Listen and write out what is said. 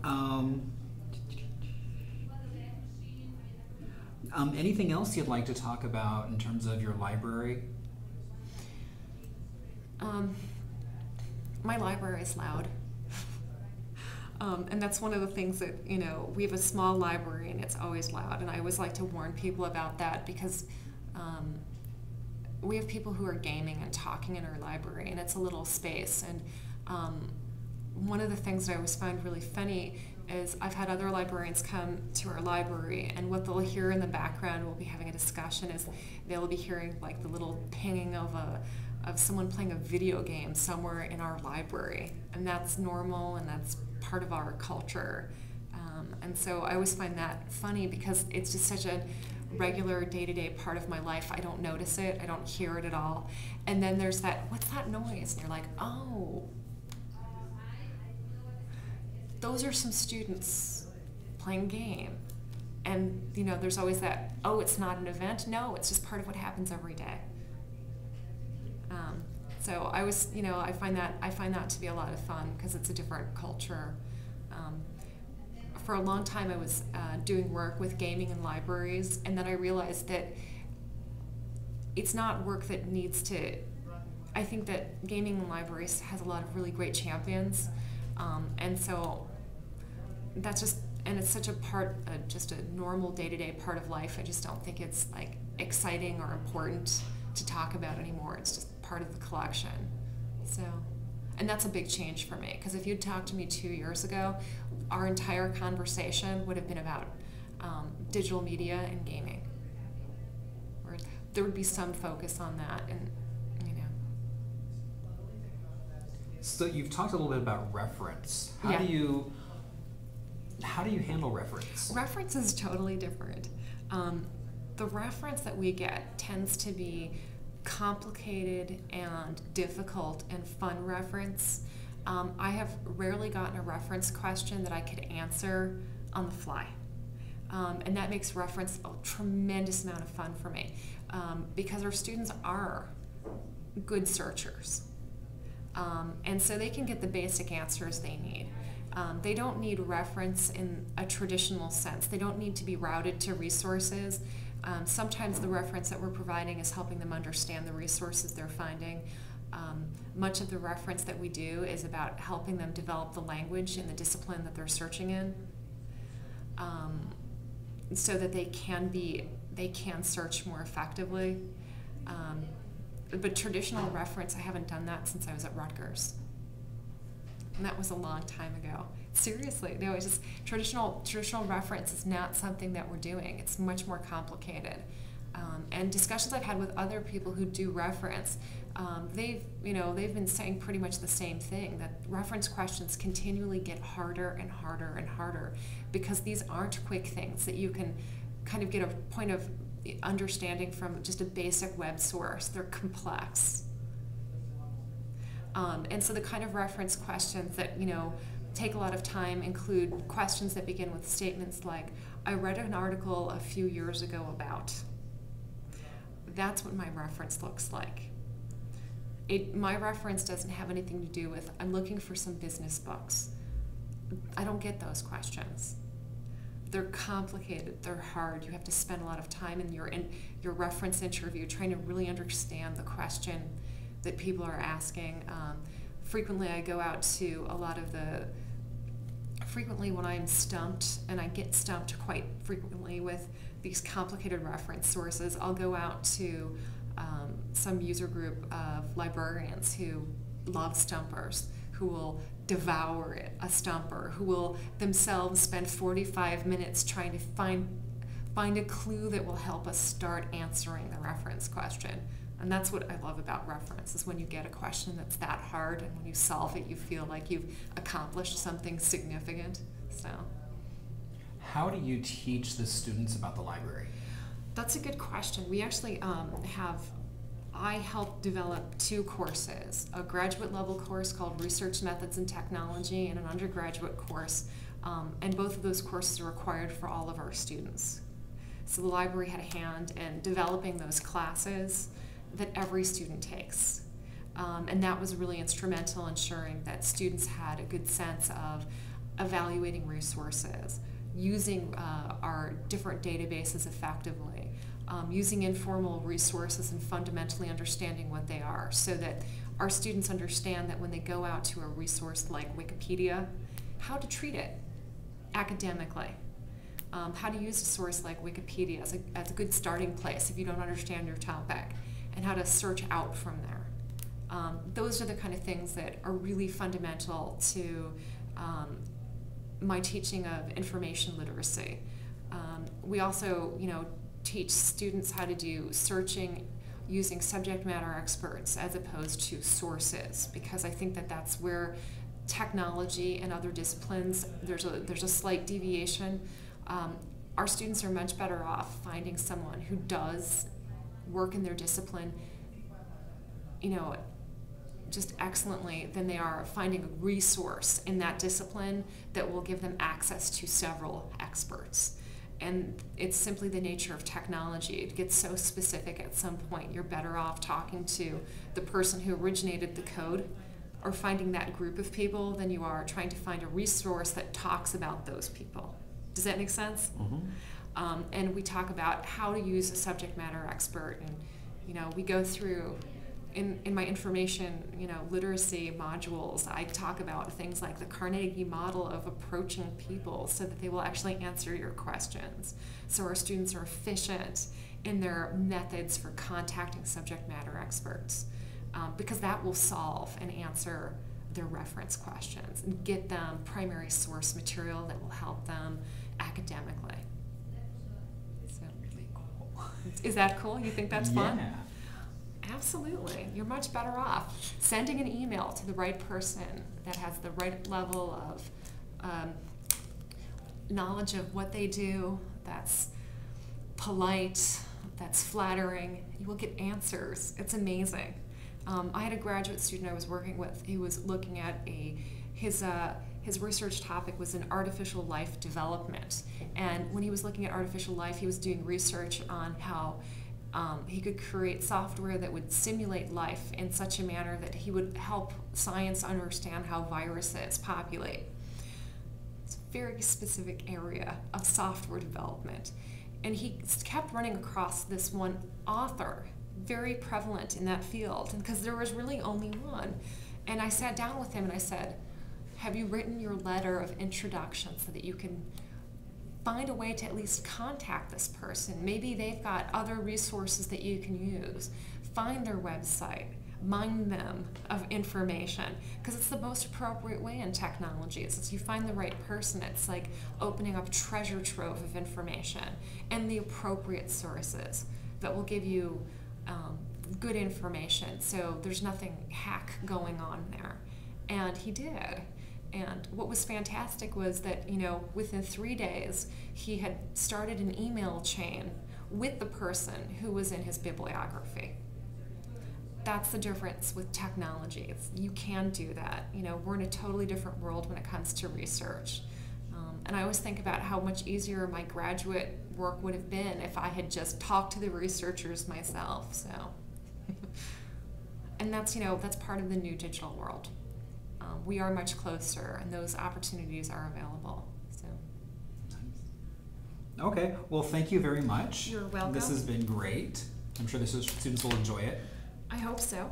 Um, Anything else you'd like to talk about in terms of your library? My library is loud. And that's one of the things that, we have a small library and it's always loud. And I always like to warn people about that because we have people who are gaming and talking in our library, and it's a little space. And one of the things that I always find really funny is I've had other librarians come to our library, and what they'll hear in the background, we'll be having a discussion, is they'll be hearing like the little pinging of someone playing a video game somewhere in our library, and that's normal and that's part of our culture. And so I always find that funny because it's just such a regular day-to-day part of my life. I don't notice it, I don't hear it at all. And then there's that, what's that noise? And you're like, oh, those are some students playing game. And there's always that, oh, it's not an event. No, it's just part of what happens every day. So I find that to be a lot of fun because it's a different culture. For a long time I was doing work with gaming in libraries, and then I realized that it's not work that needs to, I think that gaming in libraries has a lot of really great champions, and so that's just, and it's such a part, just a normal day-to-day part of life. I just don't think it's like exciting or important to talk about anymore. It's just part of the collection. So, and that's a big change for me, because if you'd talked to me 2 years ago, our entire conversation would have been about digital media and gaming. Or there would be some focus on that, and So you've talked a little bit about reference. Yeah. How do you handle reference? Reference is totally different. The reference that we get tends to be complicated and difficult and fun reference. I have rarely gotten a reference question that I could answer on the fly. And that makes reference a tremendous amount of fun for me, because our students are good searchers. And so they can get the basic answers they need. They don't need reference in a traditional sense. They don't need to be routed to resources. Sometimes the reference that we're providing is helping them understand the resources they're finding. Much of the reference that we do is about helping them develop the language in the discipline that they're searching in, so that they can search more effectively. But traditional reference, I haven't done that since I was at Rutgers. And that was a long time ago. Seriously, no, it's just traditional reference is not something that we're doing. It's much more complicated. And discussions I've had with other people who do reference, they've been saying pretty much the same thing, that reference questions continually get harder and harder and harder, because these aren't quick things that you can kind of get a point of understanding from just a basic web source. They're complex. And so the kind of reference questions that take a lot of time include questions that begin with statements like, I read an article a few years ago about. That's what my reference looks like. My reference doesn't have anything to do with, I'm looking for some business books. I don't get those questions. They're complicated, they're hard. You have to spend a lot of time in your reference interview trying to really understand the question that people are asking. Frequently I go out to frequently when I'm stumped, and I get stumped quite frequently with these complicated reference sources, I'll go out to some user group of librarians who love stumpers, who will devour it, a stumper, who will themselves spend 45 minutes trying to find a clue that will help us start answering the reference question. And that's what I love about reference, is when you get a question that's that hard, and when you solve it, you feel like you've accomplished something significant. So, how do you teach the students about the library? That's a good question. We actually I helped develop 2 courses, a graduate level course called Research Methods and Technology, and an undergraduate course, and both of those courses are required for all of our students. So the library had a hand in developing those classes that every student takes. And that was really instrumental in ensuring that students had a good sense of evaluating resources, using our different databases effectively, using informal resources and fundamentally understanding what they are, so that our students understand that when they go out to a resource like Wikipedia, how to treat it academically, how to use a source like Wikipedia as a good starting place if you don't understand your topic, and how to search out from there. Those are the kind of things that are really fundamental to my teaching of information literacy. We also, teach students how to do searching using subject matter experts as opposed to sources, because I think that that's where technology and other disciplines, there's a slight deviation. Our students are much better off finding someone who does work in their discipline, just excellently, than they are finding a resource in that discipline that will give them access to several experts. And it's simply the nature of technology. It gets so specific at some point. You're better off talking to the person who originated the code or finding that group of people than you are trying to find a resource that talks about those people. Does that make sense? Mm-hmm. And we talk about how to use a subject matter expert, and we go through in my information literacy modules. I talk about things like the Carnegie model of approaching people so that they will actually answer your questions, so our students are efficient in their methods for contacting subject matter experts, because that will solve and answer their reference questions and get them primary source material that will help them academically. So, Really cool. is that cool? You think that's fun? Yeah. Absolutely. You're much better off sending an email to the right person that has the right level of knowledge of what they do, that's polite, that's flattering. You will get answers. It's amazing. I had a graduate student I was working with. He was looking at his research topic was in artificial life development. And when he was looking at artificial life, he was doing research on how he could create software that would simulate life in such a manner that he would help science understand how viruses populate. It's a very specific area of software development. And he kept running across this one author, very prevalent in that field, because there was really only one. And I sat down with him and I said, have you written your letter of introduction so that you can find a way to at least contact this person? Maybe they've got other resources that you can use. Find their website, mine them of information, because it's the most appropriate way in technology. It's you find the right person. It's like opening up a treasure trove of information and the appropriate sources that will give you good information. So there's nothing hack going on there. And he did. And what was fantastic was that, within 3 days, he had started an email chain with the person who was in his bibliography. That's the difference with technology. You can do that. We're in a totally different world when it comes to research. And I always think about how much easier my graduate work would have been if I had just talked to the researchers myself. So, and that's part of the new digital world. We are much closer, and those opportunities are available. So. Okay, well, thank you very much. You're welcome. This has been great. I'm sure the students will enjoy it. I hope so.